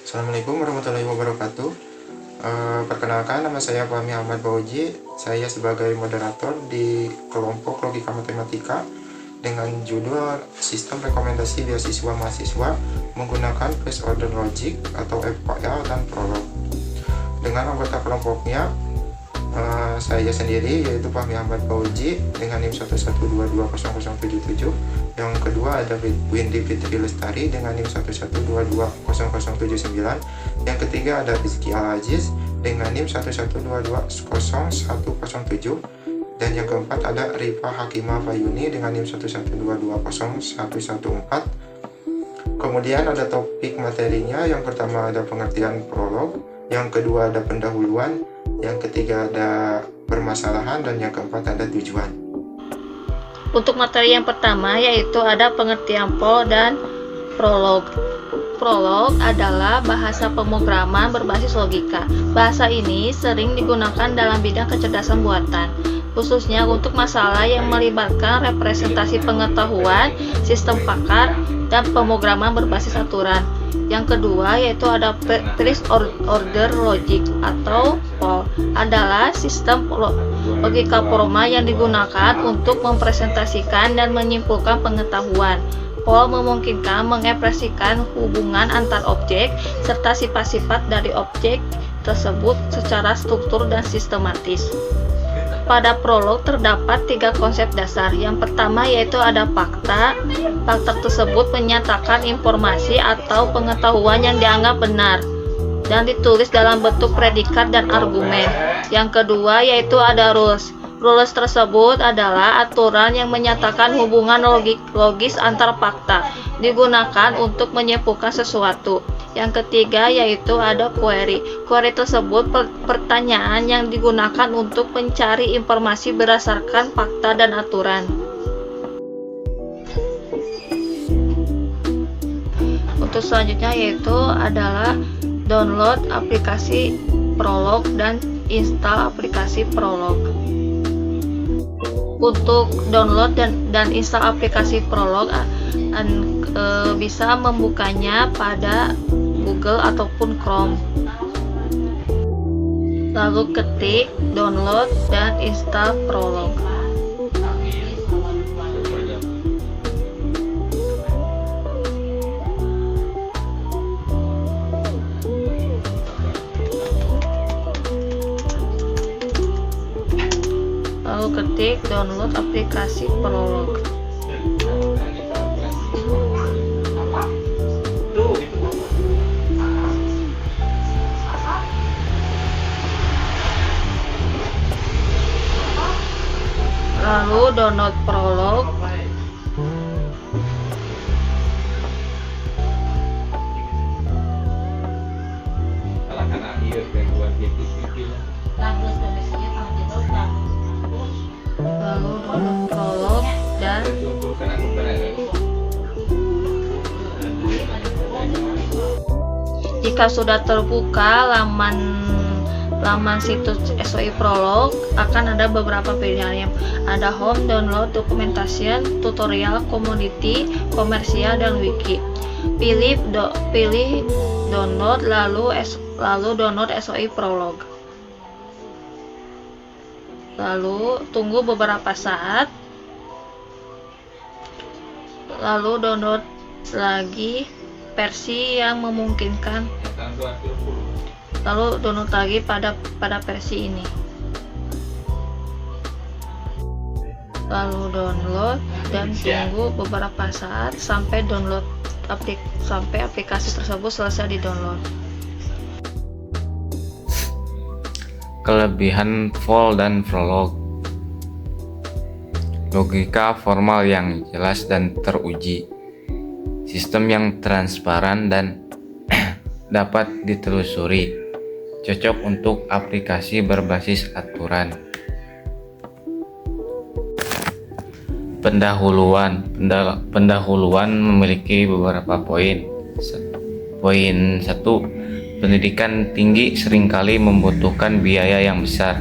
Assalamualaikum warahmatullahi wabarakatuh. Perkenalkan, nama saya Fahmi Ahmad Bauji. Saya sebagai moderator di kelompok Logika Matematika dengan judul Sistem Rekomendasi Beasiswa Mahasiswa menggunakan First Order Logic atau FOL dan Prolog. Dengan anggota kelompoknya, saya sendiri yaitu Fahmi Ahmad Bauji dengan NIM 112200077. Yang kedua ada Windy Fitri Lestari dengan NIM 112200079. Yang ketiga ada Rizky Al-Aziz dengan NIM 112200107. Dan yang keempat ada Rifa Hakimah Fayuni dengan NIM 112201114. Kemudian ada topik materinya. Yang pertama ada pengertian prolog, yang kedua ada pendahuluan, yang ketiga ada permasalahan, dan yang keempat ada tujuan. Untuk materi yang pertama yaitu ada pengertian POL dan prolog. Prolog adalah bahasa pemrograman berbasis logika. Bahasa ini sering digunakan dalam bidang kecerdasan buatan, khususnya untuk masalah yang melibatkan representasi pengetahuan, sistem pakar, dan pemrograman berbasis aturan. Yang kedua yaitu ada First Order Logic atau POL, adalah sistem logika formal yang digunakan untuk mempresentasikan dan menyimpulkan pengetahuan. POL memungkinkan mengekspresikan hubungan antar objek serta sifat-sifat dari objek tersebut secara struktur dan sistematis. Pada prolog terdapat 3 konsep dasar. Yang pertama yaitu ada fakta. Fakta tersebut menyatakan informasi atau pengetahuan yang dianggap benar dan ditulis dalam bentuk predikat dan argumen. Yang kedua yaitu ada rules. Rules tersebut adalah aturan yang menyatakan hubungan logis antar fakta, digunakan untuk menyimpulkan sesuatu. Yang ketiga yaitu ada query. Query tersebut pertanyaan yang digunakan untuk mencari informasi berdasarkan fakta dan aturan. Untuk selanjutnya yaitu adalah download aplikasi Prolog dan install aplikasi Prolog. Untuk download dan install aplikasi Prolog bisa membukanya pada Google ataupun Chrome. Lalu ketik download dan install Prolog. Lalu ketik download aplikasi Prolog. Lalu download Prolog. Lalu download Prolog dan jika sudah terbuka laman situs SOI Prolog, akan ada beberapa pilihan. Yang ada home, download, documentation, tutorial, community, komersial, dan wiki. Pilih download, lalu download SOI Prolog. Lalu tunggu beberapa saat. Lalu download lagi versi yang memungkinkan. Lalu download lagi pada versi ini. Lalu download dan tunggu beberapa saat sampai aplikasi tersebut selesai di-download. Kelebihan POL dan Prolog. Logika formal yang jelas dan teruji. Sistem yang transparan dan dapat ditelusuri. Cocok untuk aplikasi berbasis aturan. Pendahuluan memiliki beberapa poin. Poin 1. Pendidikan tinggi seringkali membutuhkan biaya yang besar.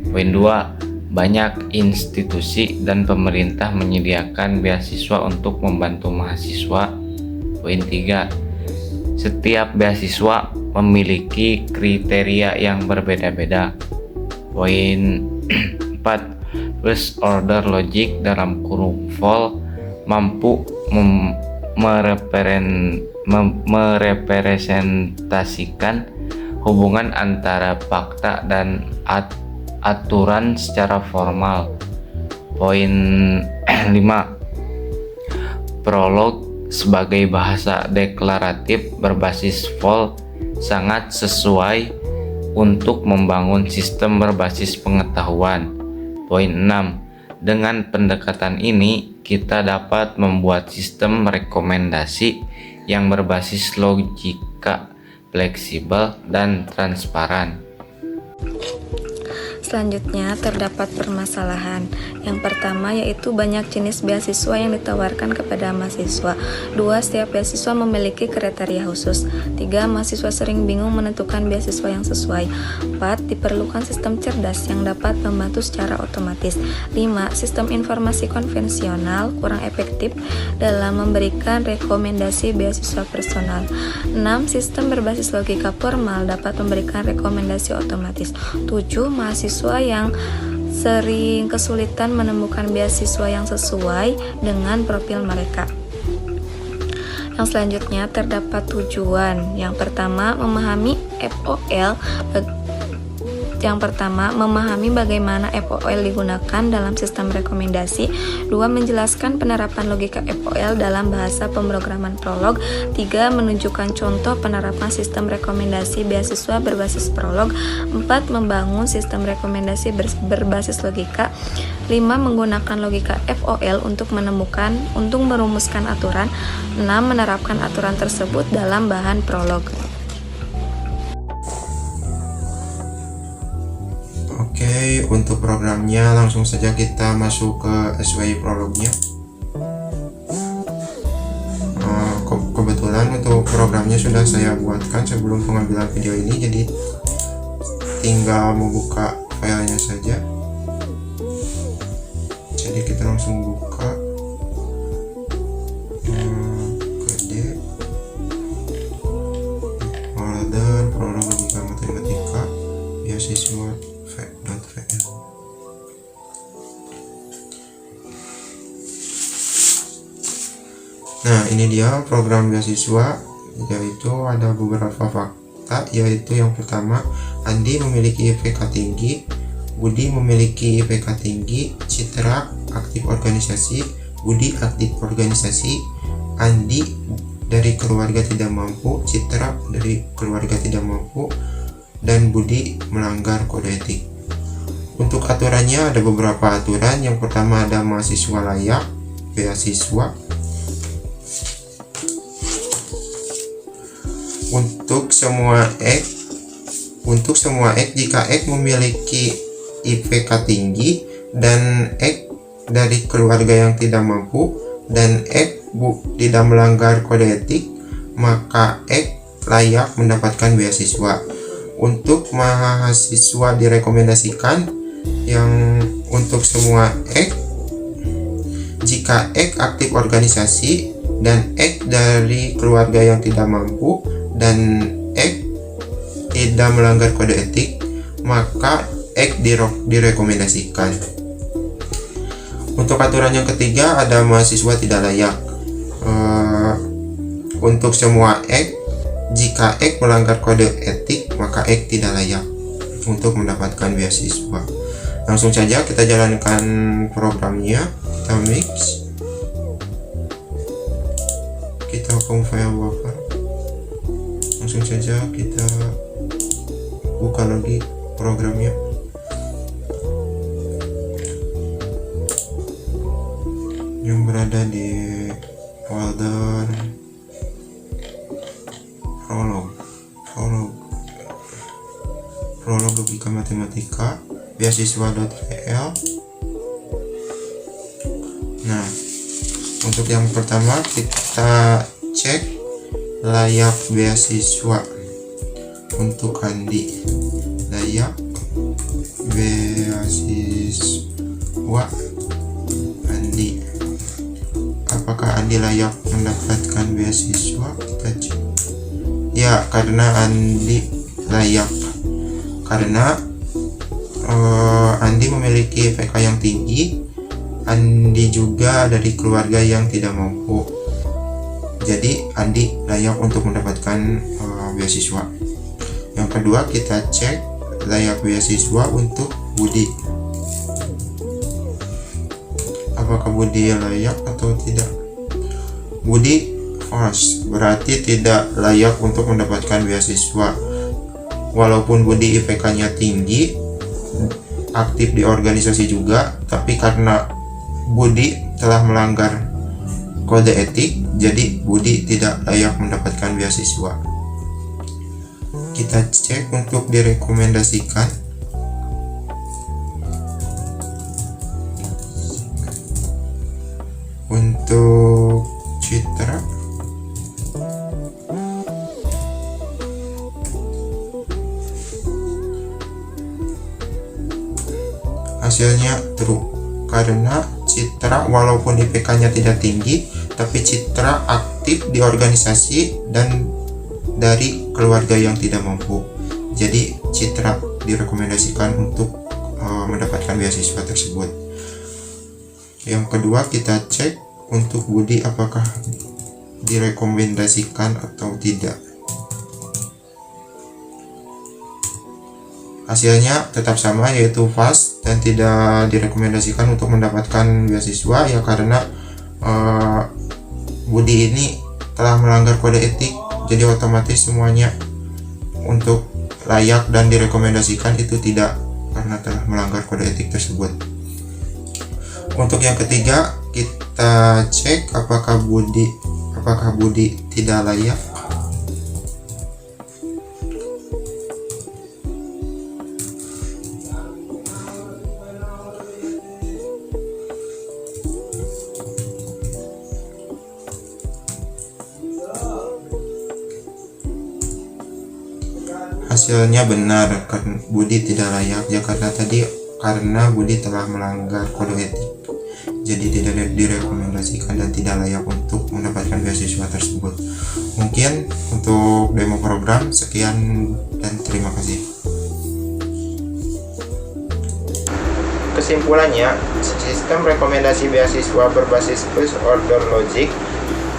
Poin 2. Banyak institusi dan pemerintah menyediakan beasiswa untuk membantu mahasiswa. Poin 3. Setiap beasiswa memiliki kriteria yang berbeda-beda. Poin 4. First order logic dalam kurung vol mampu merepresentasikan hubungan antara fakta dan aturan secara formal. Poin 5. Prolog sebagai bahasa deklaratif berbasis vol sangat sesuai untuk membangun sistem berbasis pengetahuan. Poin 6. Dengan pendekatan ini, kita dapat membuat sistem rekomendasi yang berbasis logika, fleksibel, dan transparan. Selanjutnya terdapat permasalahan. Yang pertama yaitu banyak jenis beasiswa yang ditawarkan kepada mahasiswa. 2. Setiap beasiswa memiliki kriteria khusus. 3. Mahasiswa sering bingung menentukan beasiswa yang sesuai. 4. Diperlukan sistem cerdas yang dapat membantu secara otomatis. 5. Sistem informasi konvensional kurang efektif dalam memberikan rekomendasi beasiswa personal. 6. Sistem berbasis logika formal dapat memberikan rekomendasi otomatis. 7. Mahasiswa yang sering kesulitan menemukan beasiswa yang sesuai dengan profil mereka. Yang selanjutnya terdapat tujuan. Yang pertama, memahami FOL. Memahami bagaimana FOL digunakan dalam sistem rekomendasi. 2. Menjelaskan penerapan logika FOL dalam bahasa pemrograman Prolog. 3. Menunjukkan contoh penerapan sistem rekomendasi beasiswa berbasis Prolog. 4. Membangun sistem rekomendasi berbasis logika. 5. Menggunakan logika FOL untuk merumuskan aturan. 6. Menerapkan aturan tersebut dalam bahan Prolog. Oke, untuk programnya langsung saja kita masuk ke SWI Prolognya. Kebetulan untuk programnya sudah saya buatkan sebelum pengambilan video ini, jadi tinggal membuka filenya saja. Jadi kita langsung buka KD folder Prolog Logika Matematika beasiswa v.vl. Nah, ini dia program beasiswa, yaitu ada beberapa fakta, yaitu yang pertama, Andi memiliki IPK tinggi, Budi memiliki IPK tinggi, Citra aktif organisasi, Budi aktif organisasi, Andi dari keluarga tidak mampu, Citra dari keluarga tidak mampu, dan Budi melanggar kode etik. Untuk aturannya ada beberapa aturan. Yang pertama ada mahasiswa layak beasiswa. Untuk semua X jika X memiliki IPK tinggi dan X dari keluarga yang tidak mampu dan X tidak melanggar kode etik, maka X layak mendapatkan beasiswa. Untuk mahasiswa direkomendasikan yang untuk semua X, jika X aktif organisasi dan X dari keluarga yang tidak mampu dan X tidak melanggar kode etik, maka X direkomendasikan. Untuk aturan yang ketiga ada mahasiswa tidak layak. Untuk semua X, jika X melanggar kode etik, maka X tidak layak untuk mendapatkan beasiswa. Langsung saja kita jalankan programnya. Kita mix, kita compile buffer. Langsung saja kita buka lagi programnya. Yang berada di folder Prolog Logika Matematika beasiswa.vl. Nah, untuk yang pertama kita cek layak beasiswa. Untuk Andi, layak beasiswa Andi. Apakah Andi layak mendapatkan beasiswa? Kita cek. Ya, karena Andi layak. Karena Andi memiliki IPK yang tinggi. Andi juga dari keluarga yang tidak mampu. Jadi Andi layak untuk mendapatkan beasiswa. Yang kedua, kita cek layak beasiswa untuk Budi. Apakah Budi layak atau tidak? Budi false, berarti tidak layak untuk mendapatkan beasiswa. Walaupun Budi IPK-nya tinggi, aktif di organisasi juga, tapi karena Budi telah melanggar kode etik, jadi Budi tidak layak mendapatkan beasiswa. Kita cek untuk direkomendasikan. Untuk Citra, hasilnya true, karena Citra walaupun IPK-nya tidak tinggi, tapi Citra aktif di organisasi dan dari keluarga yang tidak mampu. Jadi Citra direkomendasikan untuk mendapatkan beasiswa tersebut. Yang kedua, kita cek untuk Budi apakah direkomendasikan atau tidak. Hasilnya tetap sama, yaitu false dan tidak direkomendasikan untuk mendapatkan beasiswa, ya karena Budi ini telah melanggar kode etik, jadi otomatis semuanya untuk layak dan direkomendasikan itu tidak, karena telah melanggar kode etik tersebut. Untuk yang ketiga, kita cek apakah Budi tidak layak. Hasilnya benar, karena Budi tidak layak ya, karena Budi telah melanggar kode etik, jadi tidak direkomendasikan dan tidak layak untuk mendapatkan beasiswa tersebut. Mungkin untuk demo program sekian dan terima kasih. Kesimpulannya, sistem rekomendasi beasiswa berbasis first order logic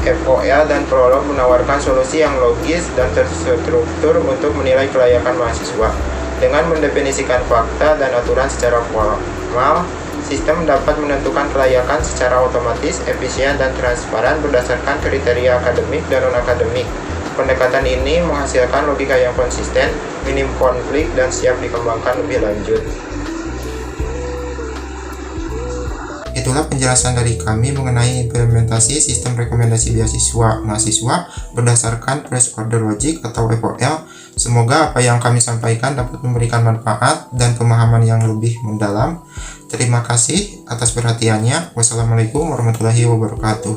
FOL dan Prolog menawarkan solusi yang logis dan terstruktur untuk menilai kelayakan mahasiswa. Dengan mendefinisikan fakta dan aturan secara formal, sistem dapat menentukan kelayakan secara otomatis, efisien, dan transparan berdasarkan kriteria akademik dan non-akademik. Pendekatan ini menghasilkan logika yang konsisten, minim konflik, dan siap dikembangkan lebih lanjut. Itulah penjelasan dari kami mengenai implementasi sistem rekomendasi beasiswa mahasiswa berdasarkan first order logic atau FOL. Semoga apa yang kami sampaikan dapat memberikan manfaat dan pemahaman yang lebih mendalam. Terima kasih atas perhatiannya. Wassalamualaikum warahmatullahi wabarakatuh.